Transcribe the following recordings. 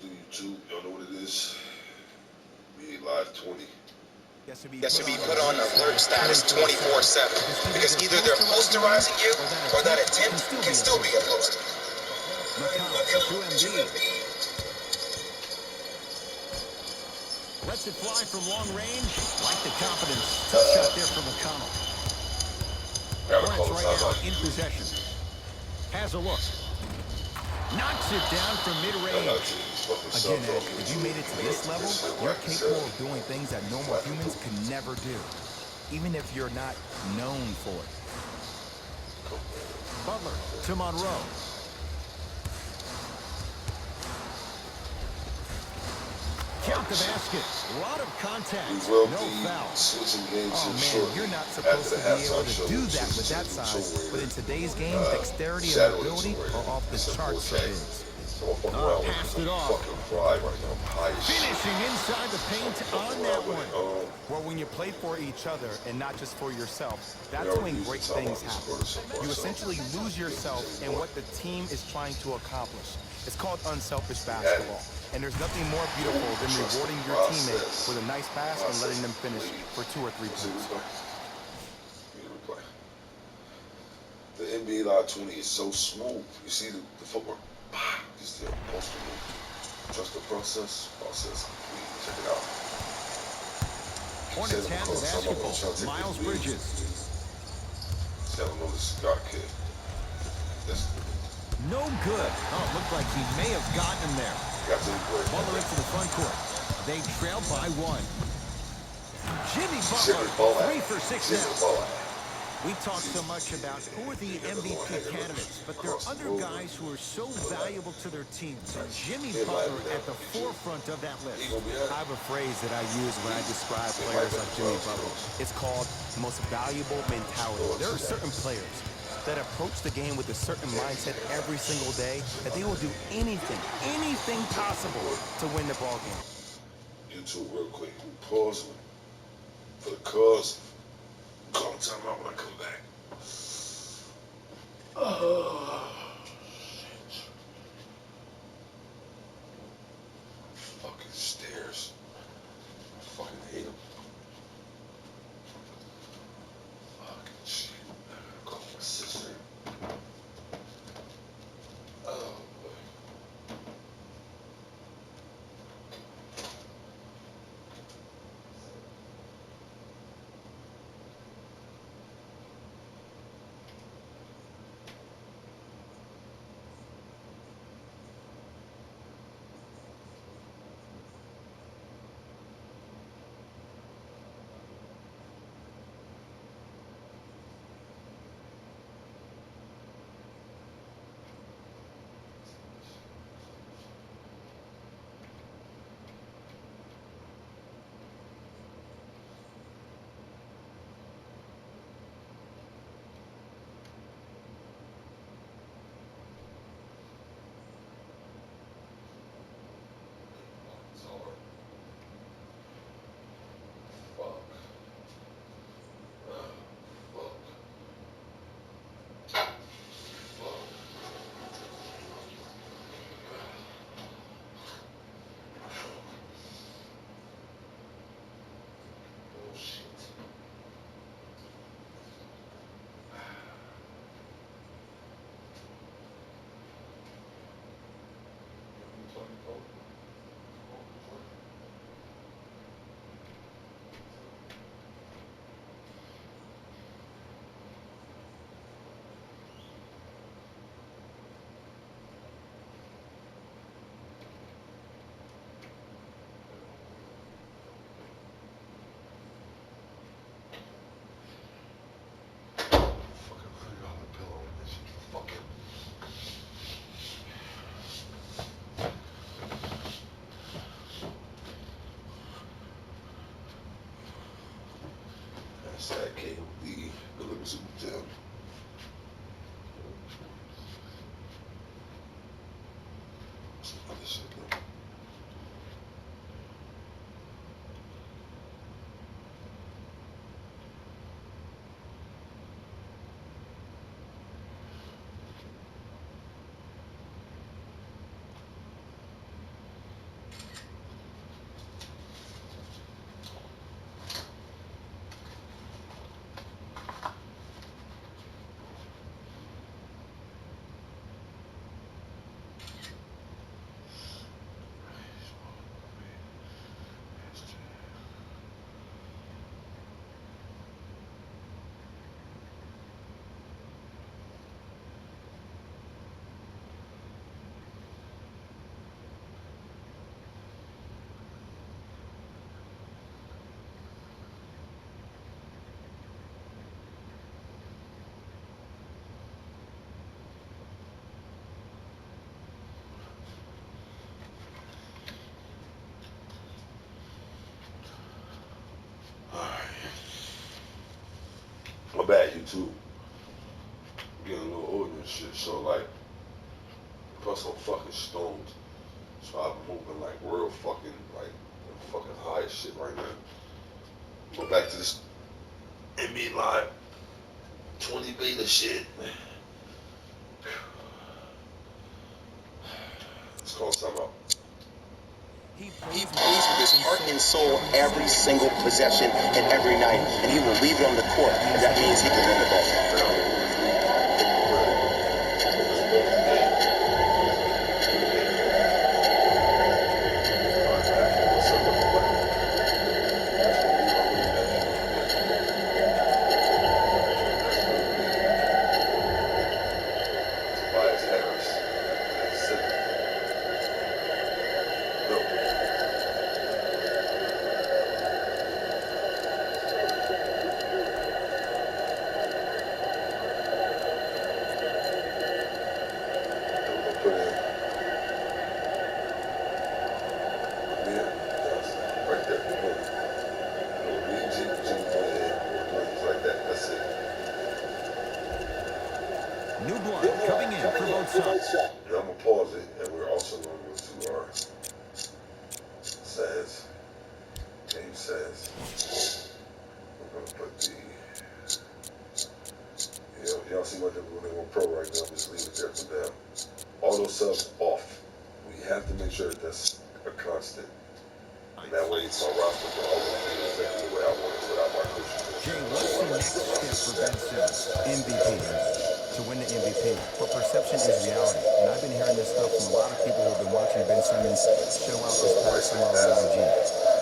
through YouTube. Y'all know what it is. We live 20. That should be put on alert status 24/7. Because either they're posterizing you or that attempt can still be a poster. McConnell to Embiid. Lets it fly from long range. Like the confidence. Tough shot there from McConnell. Gotta call Hornets it right now timeout. in possession. Has a look. Knocks it down from mid-range. Again, Ed, if you made it to this level, you're capable of doing things that normal humans could never do, even if you're not known for it. Butler to Monroe. Count the basket. A lot of contact. We will No be foul. switching games Oh here man, shortly. you're not supposed After to the be able halftime to show, do we'll that switch with that to size, somewhere but in today's game, dexterity and Saturday mobility somewhere. are off the It's a charts for bullshit. bigs. So I'm fucking around with Passed this it off. fucking pride right now. I'm high as shit. Finishing inside the paint on that one. Well, when you play for each other and not just for yourself, that's already when used great to talk things about this happen. word so far, You so essentially it's lose yourself in more. what the team is trying to accomplish. It's called unselfish basketball. And there's nothing more beautiful than rewarding your teammate with a nice pass and letting them finish for 2 or 3 See points. replay. The NBA Live 20 is so smooth. You see the footwork. Just the poster move. Trust the process. Process complete. Check it out. Hornets have the basketball. Miles Bridges. See, I don't know this cigar kid. That's No good. Oh, it looked like he may have gotten him there. got to the break. Butler into the front court. They trail by 1. Jimmy Jimmy Butler, Butler. 3 for 6 Jimmy now. Butler. We talk so much about who are the MVP candidates, but there are other guys who are so valuable to their teams. And Jimmy Butler at the forefront of that list. I have a phrase that I use when I describe players like Jimmy Butler. It's called most valuable mentality. There are certain players that approach the game with a certain mindset every single day that they will do anything possible to win the ball game. YouTube real quick. Pause for the cause. Call time out when I come back. Shit. Fucking stairs. I fucking hate them. Fucking shit. I gotta call my sister. Oh, boy. It's hard. Fuck. Fuck. Fuck. Bullshit. Fucking $100 pillow and this fucking. That's that KOD delivered to the gym. Some other shit though. My bad, YouTube. I'm getting a little older and shit, so like, plus I'm fucking stoned. So I'm moving like real fucking, like, I'm fucking high as shit right now. Go back to this NBA Live 20 beta shit. Let's call time out. He plays with his heart and soul every single possession and every night, and he will leave it on the court, and that means he can run the ball. New blood coming in for both sides. Yeah, I'm gonna pause it, and we're also gonna go to our says. Game says. We're gonna put the. Y'all see what they're doing on Pro right now. Just leave it there for them. Auto subs off. We have to make sure that that's a constant. And that way, it's our roster will always be exactly the way I want it without my coaching. Jay, what's the next step for Ben Simmons? MVP. To win the MVP. But perception is reality. And I've been hearing this stuff from a lot of people who have been watching Ben Simmons show out this past summer on IG.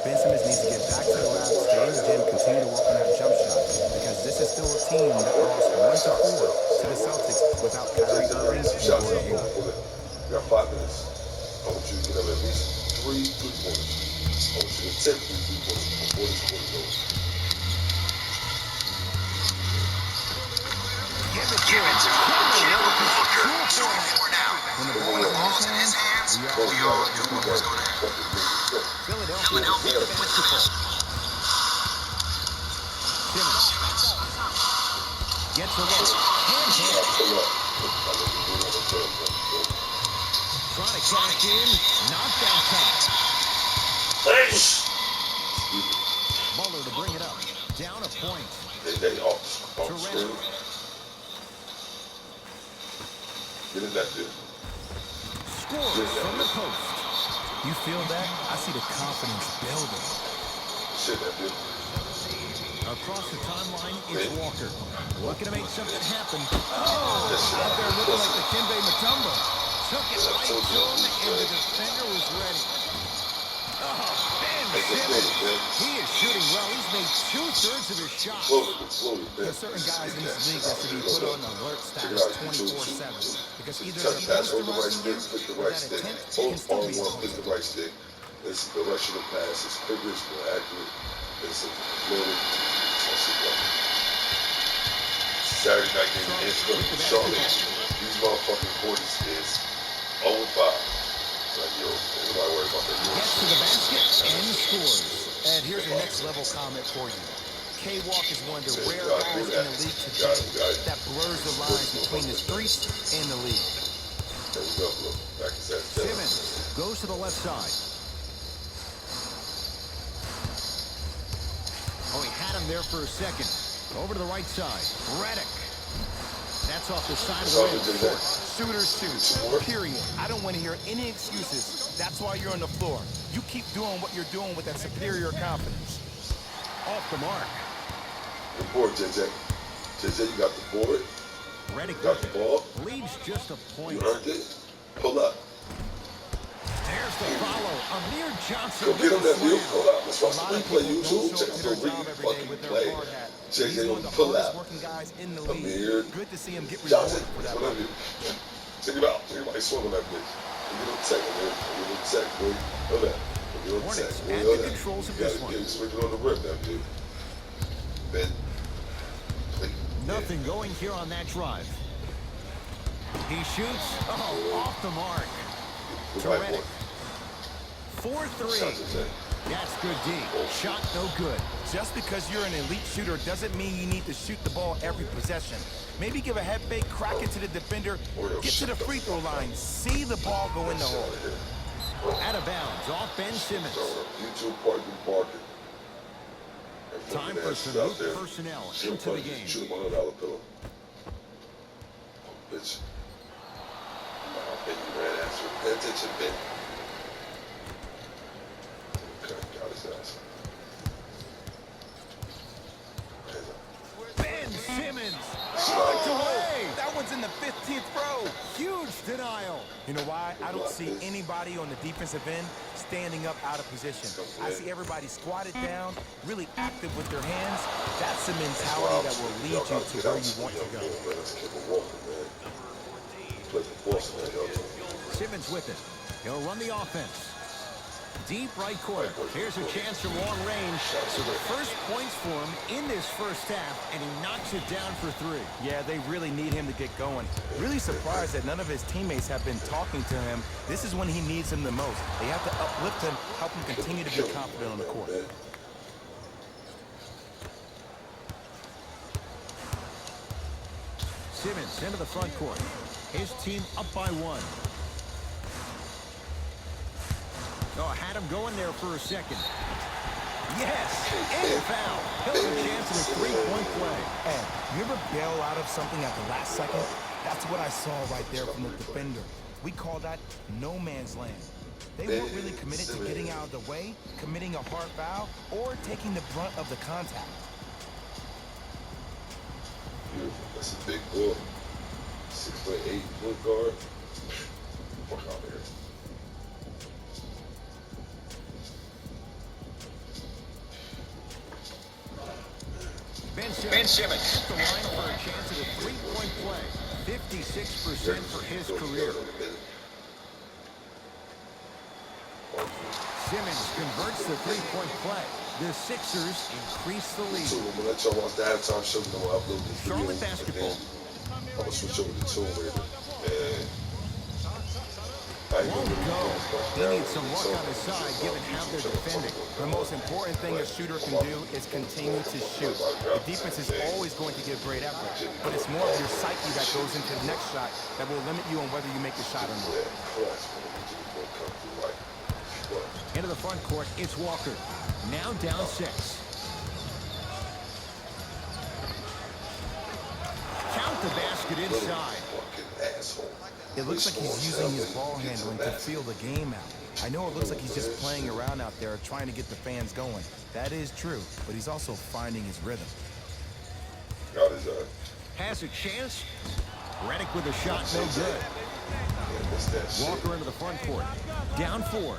Ben Simmons needs to get back to the lab, stay in the gym, continue to work on that jump shot. Because this is still a team that lost 1-4 to the Celtics without Kyrie Irving and Gordon Hayward. We got 5 minutes. I want you to get up at least 3 3-pointers. I want you to attempt 3 3-pointers before this quarter goes. Give it to Jimmy Booker. 2-4 now. When the When the ball's in his hands, we all know what's going to happen. Philadelphia with the basketball. Simmons gets away. Hand hit. Trying to cash in. Not that time. Butler to bring it up. Down a point. They off screen. Get in that dude. Scores from the post. You feel that? I see the confidence building. Shit, that dude. Across the timeline, it's Walker. Looking to make something happen. Oh, out there looking like the Kimbe Mutombo. Took it right to him, and the defender was ready. Oh, Ben Simmons. He is shooting well. He's made 2/3 of his shots. Slowly, There's certain guys in this league that should be put on alert status 24/7. Because either they're hold the right posterizing stick, you pick the or right that stick. attempt Hold can still on be one, pick the right stick. It's the direction of pass. It's vigorous, more accurate. It's a floating. That's it, bro. Saturday night game in Charlotte. These motherfucking quarters is 0-5. Like, yo, everybody worry about that. Gets to the basket and scores. And here's a next level comment for you. K-Walk is one of the rare guys in the league today that blurs the lines between the streets and the league. There we go, look. Back to that. Simmons goes to the left side. Oh, he had him there for a second. Over to the right side. Redick. That's off the side of the rim. Shooter shoot. Period. I don't want to hear any excuses. That's why you're on the floor. You keep doing what you're doing with that superior confidence. Off the mark. Good board, JJ. JJ, you got the board. Redick Got the ball. leads just a point. You earned it. Pull up. There's the follow. Amir Johnson. Go get him that view. Pull up. Let's A watch lot the of replay. people YouTube. don't Check show out their the job every day fucking with their play. hard hat. JJ He's one on of the the pull hardest out. working guys in the Amir league. Good to see him get Johnson. rewarded for that Whatever. work. Check it out. Everybody swing on that bitch. Give it a tech, man. Give it a tech, boy. Know that. Give it a tech. Hornets Boy, at know the that. controls of You this gotta one. get switching on the rim, that dude. Ben. Please. Nothing going here on that drive. He shoots. Oh, off the mark. Good right, boy. Redick. 4-3. Shout to Jay. That's good D. Shot no good. Just because you're an elite shooter doesn't mean you need to shoot the ball every possession. Maybe give a head fake, crack it to the defender, get to the free throw line, see the ball go in the hole. Out of bounds, off Ben Simmons. YouTube parking. Time for some new personnel into the game. Shoot him $100 pillow. Bitch. Ben, you ran after it. Pay attention, Ben. Okay, got his ass. Ben Simmons. Knocked away. That one's in the 15th row. Huge denial. You know why? I don't see anybody on the defensive end standing up out of position. I see everybody squatted down, really active with their hands. That's the mentality that will lead you to where you want to go. Simmons with it. He'll run the offense. Deep right corner. Here's a chance from long range. So the first points for him in this first half, and he knocks it down for 3. Yeah, they really need him to get going. Really surprised that none of his teammates have been talking to him. This is when he needs him the most. They have to uplift him, help him continue to be confident on the court. Simmons into the front court. His team up by 1. Oh, had him going there for a second. Yes, and a foul. He'll have a chance at a 3-point play. Ed, you ever bail out of something at the last second? That's what I saw right there from the defender. We call that no man's land. They weren't really committed to getting out of the way, committing a hard foul, or taking the brunt of the contact. Beautiful. That's a big boy. 6'8" point guard. Fuck out of here. Ben Simmons at the line for a chance at a 3-point play. 56% for his career. Simmons converts the 3-point play. The Sixers increase the lead. I'm gonna let y'all watch the halftime show. Then we'll upload the video. Charlotte basketball. I'm gonna switch over to Tomb Raider. And Won't go. He needs some luck on his side given how they're defending. The most important thing a shooter can do is continue to shoot. The defense is always going to give great effort, but it's more of your psyche that goes into the next shot that will limit you on whether you make the shot or not. Into the front court, it's Walker. Now down 6. Count the basket inside. It looks like he's using his ball handling to feel the game out. I know it looks like he's just playing around out there trying to get the fans going. That is true, but he's also finding his rhythm. Got his eye. Has a chance. Redick with a shot, no good. Walker into the front court. Down 4.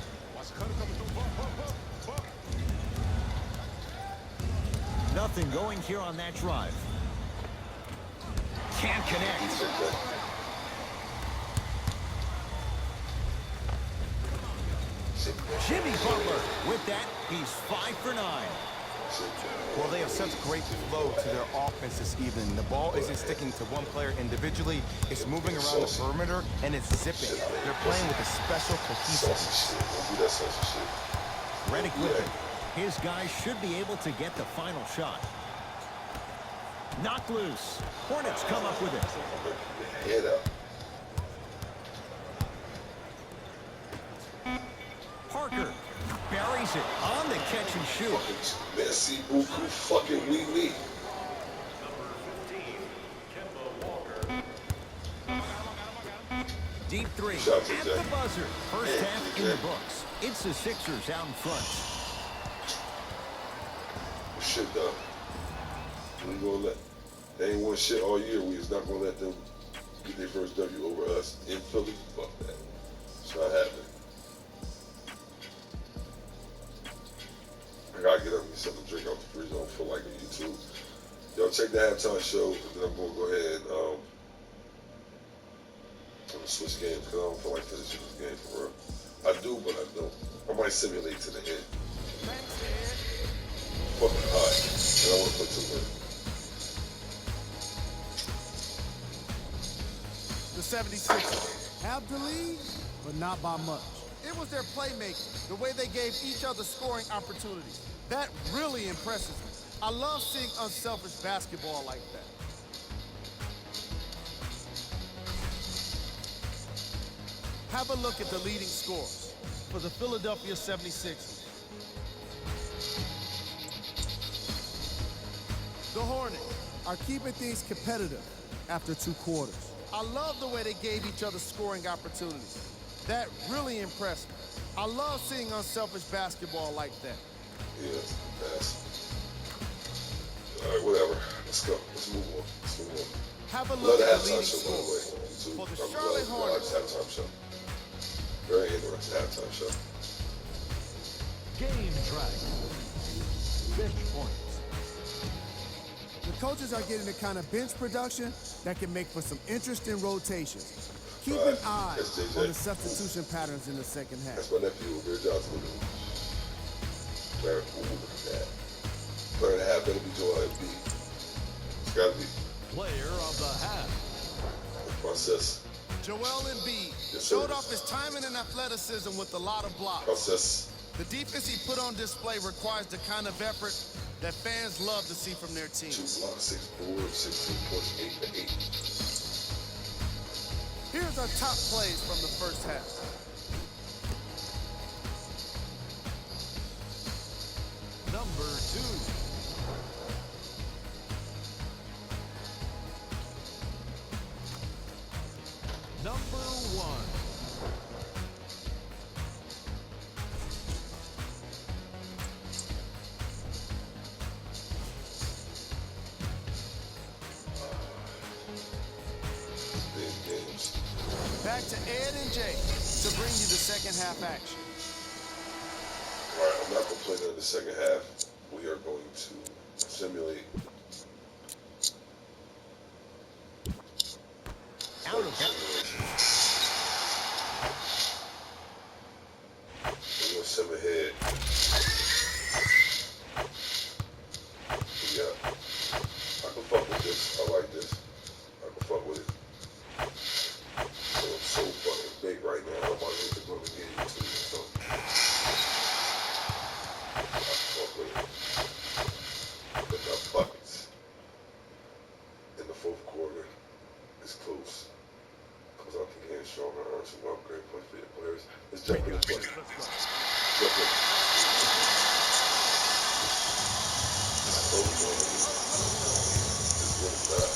Nothing going here on that drive. Can't connect. Jimmy Butler. With that, he's 5 for 9. Well, they have such great flow to their offense this evening. The ball isn't sticking to one player individually. It's moving around the perimeter, and it's zipping. They're playing with a special cohesiveness. Redick with it. His guys should be able to get the final shot. Knocked loose. Hornets come up with it. Head up. Parker buries it on the catch and shoot. Messi, Buku, fucking wee. Deep 3 Shout out to at Jack. the buzzer. First half in the books. It's the Sixers out in front. Shit, though. We gonna let. They ain't won shit all year. We is not gonna let them get their first W over us in Philly. Fuck that. It's not happening. I gotta get up and get something to drink out the freezer. I don't feel like it. You too. Y'all check the halftime show, and then I'm gonna go ahead and I'm gonna switch games because I don't feel like finishing this game for real. I do, but I don't. I might simulate to the end. Fucking hot, and I want to play too late. The 76ers have the lead, but not by much. It was their playmaking, the way they gave each other scoring opportunities. That really impresses me. I love seeing unselfish basketball like that. Have a look at the leading scores for the Philadelphia 76ers. The Hornets are keeping things competitive after 2 quarters. I love the way they gave each other scoring opportunities. That really impressed me. I love seeing unselfish basketball like that. Yeah, pass. All right, whatever. Let's go. Let's move on. Let's move on. Have a look at the leading Show, by the way. scores for the Charlotte Hornets. Halftime show. Very interesting halftime show. Game track. Bench points. The coaches are getting the kind of bench production that can make for some interesting rotations. Keep an eye on the substitution patterns in the second half. That's my nephew, Bear Johnson. Very cool. Look at that. Player of the half better be Joel Embiid. It's gotta be. Player of the half. Process. Joel Embiid Yes, showed sir. off his timing and athleticism with a lot of blocks. Process. The defense he put on display requires the kind of effort that fans love to see from their 2 team. blocks, 6 boards, 16 points, 8 to 8. Here's our top plays from the first half. Number 2. Number 1. Big games. Back to Ed and Jay to bring you the second half action. All right, I'm not going to play that in the second half. We are going to simulate. Out of bounds. We're going to sim ahead. Yeah. I can fuck with this. I like this. I can fuck with it. I'm so fucking big right now. I'm about to go to get you too. So. I can fuck with it. But the buckets in the fourth quarter is close. Comes out the game stronger, earns some upgrade points for your players. Let's jump in the play. Jump in. Oh, man. This one's not.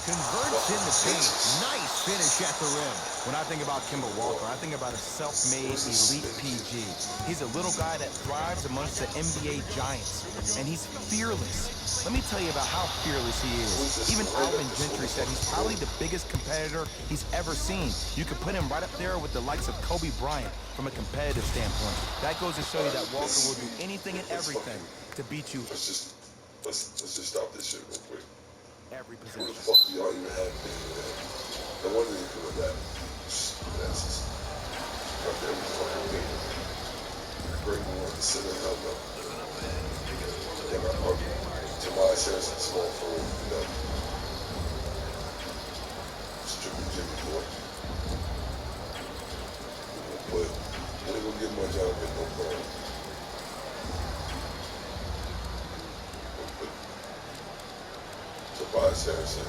Converts in the paint. Nice finish at the rim. When I think about Kemba Walker, I think about a self-made elite PG. He's a little guy that thrives amongst the NBA giants, and he's fearless. Let me tell you about how fearless he is. Even Alvin Gentry said he's probably the biggest competitor he's ever seen. You could put him right up there with the likes of Kobe Bryant from a competitive standpoint. That goes to show you that Walker will do anything and everything to beat you Let's just stop this shit real quick. every Who the possession. fuck do y'all even have this, man? No wonder you're doing that. That's just right there with fucking me. Great one, the center elbow. And I argue. Tobias Harrison, small forward, you know. Strictly Jimmy boy. But we ain't gonna get much out of it, no problem. Tobias Harrison,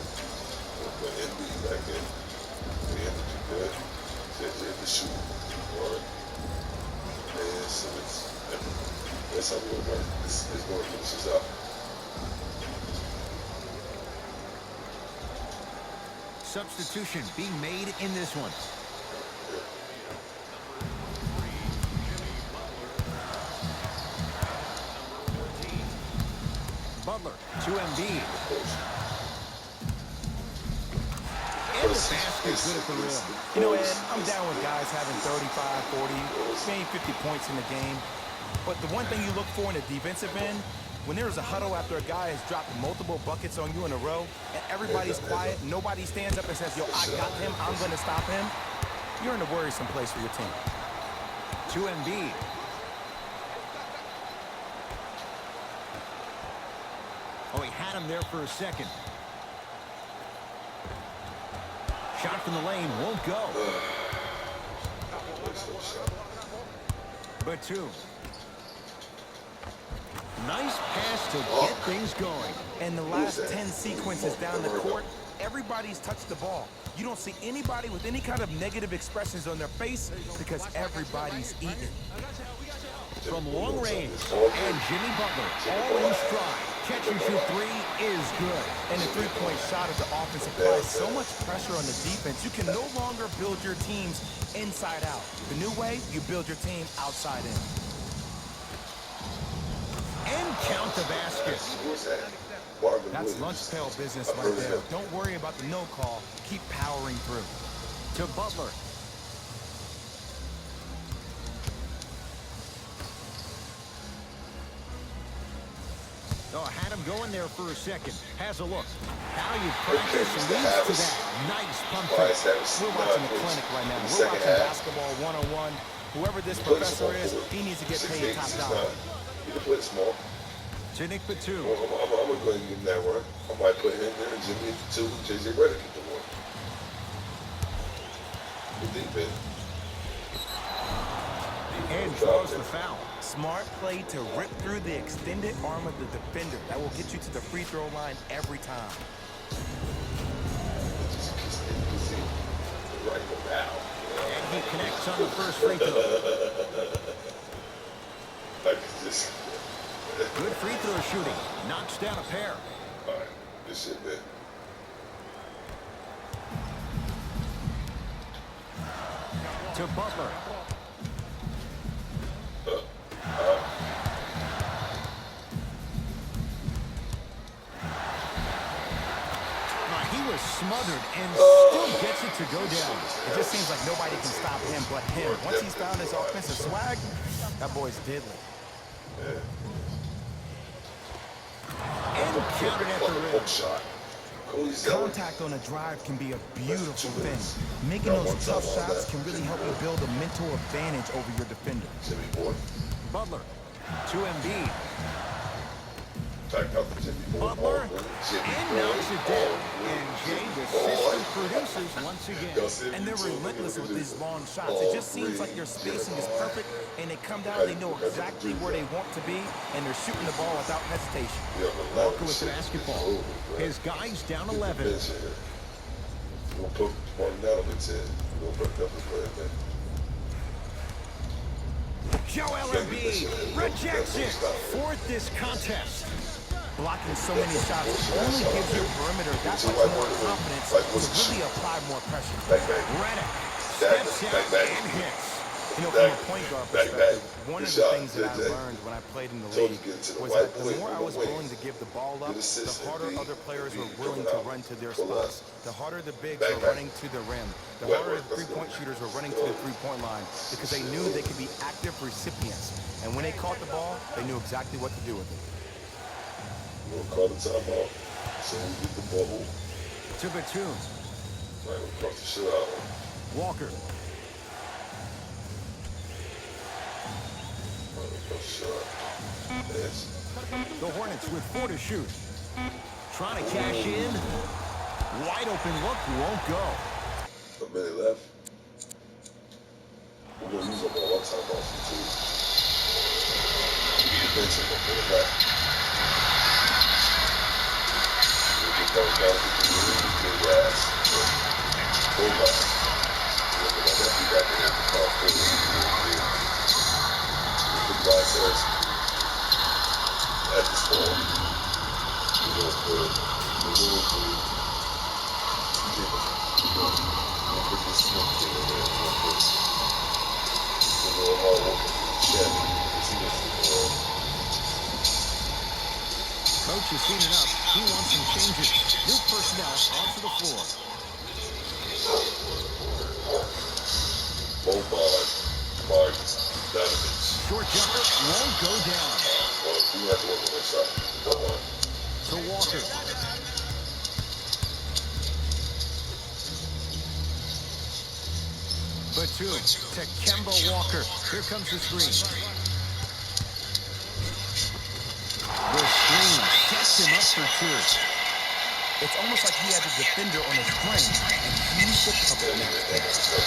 the NBA back in, the energy good, the shoot, or so that's how we're going. It's going to finish this out. Substitution being made in this one. Butler to Embiid. And the basket good at the rim. You know, Ed, I'm down with guys having 35, 40, maybe 50 points in the game. But the one thing you look for in the defensive end, when there's a huddle after a guy has dropped multiple buckets on you in a row, and everybody's quiet, nobody stands up and says, yo, I got him, I'm going to stop him, you're in a worrisome place for your team. To Embiid. Oh, he had him there for a second. Shot from the lane won't go. Batum. Nice pass to get things going. And the last 10 sequences down the court, everybody's touched the ball. You don't see anybody with any kind of negative expressions on their face because everybody's eating. From long range, and Jimmy Butler all in stride. Catch and shoot three is good. And the three-point shot of the offense applies so much pressure on the defense, you can no longer build your teams inside out. The new way, you build your team outside in. And count the basket. That's lunch pail business right there. Don't worry about the no call. Keep powering through. To Butler. Oh, had him going there for a second. Has a look. Value practice leads to that. Nice pump fake. We're watching a clinic right now. We're watching basketball 101. Whoever this professor is, he needs to get paid top dollar. You can play small. To Nick Batum. I'm going to go ahead and give him that run. I might put him there and Jimmy at the 2, JJ Redick at the 1. Good defense. And draws the foul. Smart play to rip through the extended arm of the defender. That will get you to the free throw line every time. And he connects on the first free throw. Good free throw shooting. Knocks down a pair. All right, good shit, man. To Butler. He was smothered and still gets it to go down. It just seems like nobody can stop him but him. Once he's found his offensive swag, that boy's deadly. And countered at the rim. Contact on a drive can be a beautiful thing. Making those tough shots can really help you build a mental advantage over your defender. Butler to Embiid. Butler and knocks it down. And Jay, the system produces once again. And they're relentless with these long shots. It just seems like your spacing is perfect, and they come down, they know exactly where they want to be, and they're shooting the ball without hesitation. Walker with the basketball. His guys down 11. We'll put one down on the 10. We'll put another player, man. Joel Embiid rejects it. Fourth this contest. Blocking so many shots only gives your perimeter that much more confidence to really apply more pressure. Redick steps out and hits. You know, from a point guard perspective, one of the things that I learned when I played in the league was that the more I was willing to give the ball up, the harder other players were willing to run to their spots. The harder the bigs were running to the rim. The harder the three-point shooters were running to the three-point line because they knew they could be active recipients. And when they caught the ball, they knew exactly what to do with it. We'll call the timeout. So we get the ball. To Batum. Right, we'll cross the shit out. Walker. The Hornets with 4 to shoot. Trying to cash in. Wide open look, won't go. A minute left. We're going to use up all our timeouts too. Bench up a minute left. We'll get those guys to do the ass. Hold on. Look at that. We got to hit the car fully. The guy says, at the store, we're going to put the little food. We'll put this smoke thing in there. We'll put the little hard working chef. Coach has seen enough. He wants some changes. New personnel onto the floor. Mark Donovan. Short jumper won't go down. We have to work on that shot. To Walker. Batum to Kemba Walker. Here comes the screen. The screen sets him up for 2. It's almost like he had the defender on a string, and he's the puppet master.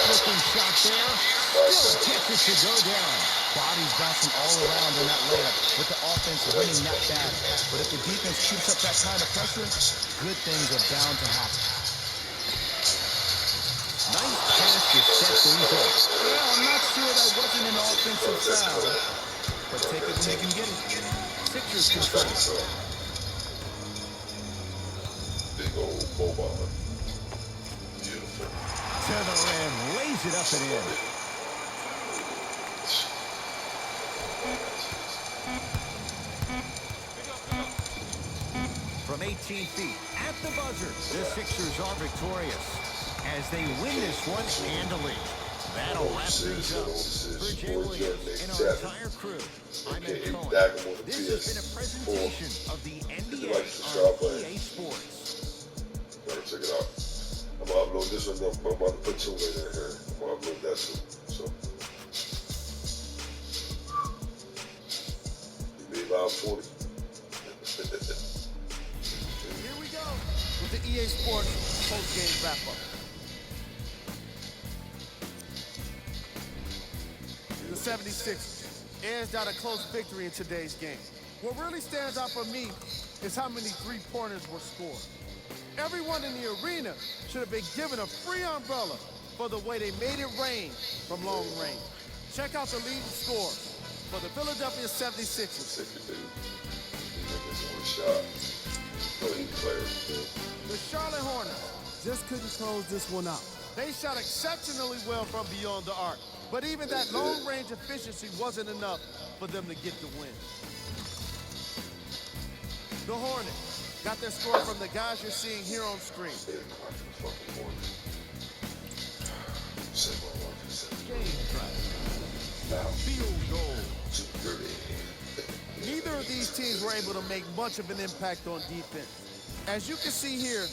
Looking shot there. Still gets it to go down. Bodies bouncing all around in that layup with the offense winning that battle. But if the defense keeps up that kind of pressure, good things are bound to happen. Nice pass to set things up. Well, I'm not sure that wasn't an offensive foul, but take it when you can get it. Sixers control. Big old Boban. Beautiful. To the rim, lays it up and in. From 18 feet, at the buzzer, the Sixers are victorious as they win this one handily. That'll wrap things up. For Jay Williams and our entire crew, I'm Ed Cohen. This has been a presentation of the NBA on EA Sports. Better check it out. I'm gonna upload this one. I'm about to put two in here. I'm gonna upload that too. So, NBA Live 20. Here we go with the EA Sports post-game wrap-up. The 76ers edged out a close victory in today's game. What really stands out for me is how many three-pointers were scored. Everyone in the arena should have been given a free umbrella for the way they made it rain from long range. Check out the leading scores for the Philadelphia 76ers. The Charlotte Hornets just couldn't close this one out. They shot exceptionally well from beyond the arc, but even that long-range efficiency wasn't enough for them to get the win. The Hornets got their score from the guys you're seeing here on screen. Game drive. Field goal. Neither of these teams were able to make much of an impact on defense. As you can see here,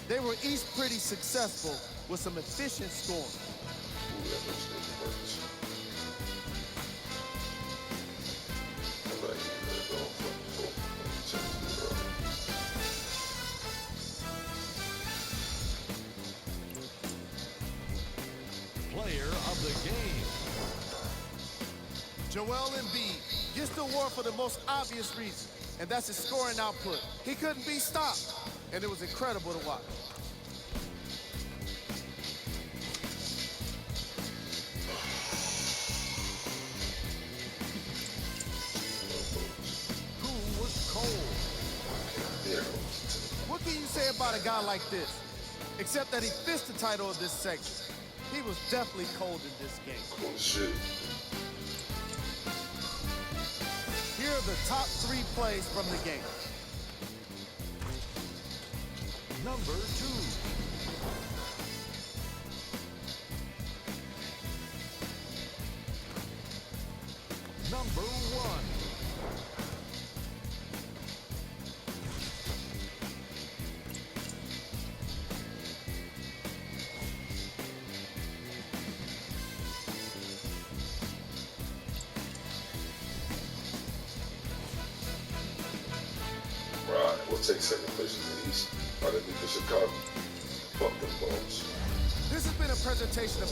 they were each pretty successful with some efficient scoring. Player of the game. Joel Embiid gets the award for the most obvious reason, and that's his scoring output. He couldn't be stopped, and it was incredible to watch. Who was cold? What can you say about a guy like this? Except that he fished the title of this section. He was definitely cold in this game. Cool shit. Here are the top 3 plays from the game. Number 2. Number 1. Right, we'll take second place in the East. Right underneath the Chicago. Fuck them balls. This has been a presentation of